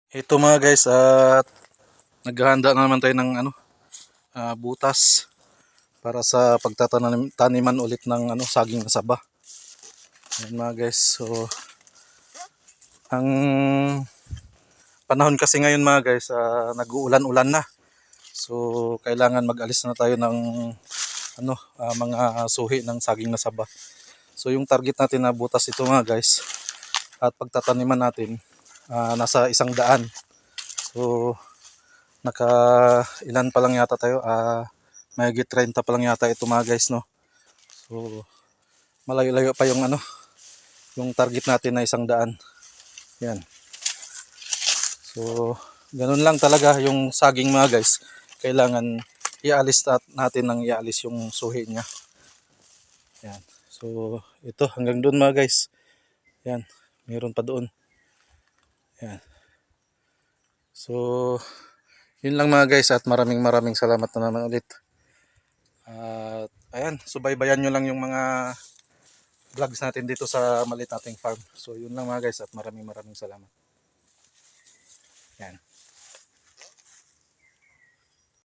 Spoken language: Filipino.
Ito mga guys, at naghahanda na naman tayo ng butas para sa pagtataniman ulit ng saging na saba. Ayan mga guys. So ang panahon kasi ngayon mga guys, nag-uulan-ulan na. So kailangan mag-alis na tayo ng mga suhi ng saging na saba. So yung target natin na butas ito mga guys at pagtataniman natin nasa 100. So naka ilan pa lang yata tayo, mahigit 30 pa lang yata ito mga guys, no. So malayo-layo pa yung yung target natin na 100. Yan. So ganun lang talaga yung saging mga guys, kailangan ialis natin ng ialis yung suhi niya. Yan. So ito hanggang doon mga guys. Yan, mayroon pa doon. Yan. So yun lang mga guys, at maraming salamat na naman ulit. At ayan, subaybayan nyo lang yung mga vlogs natin dito sa maliit nating farm. So yun lang mga guys, at maraming salamat. Yan.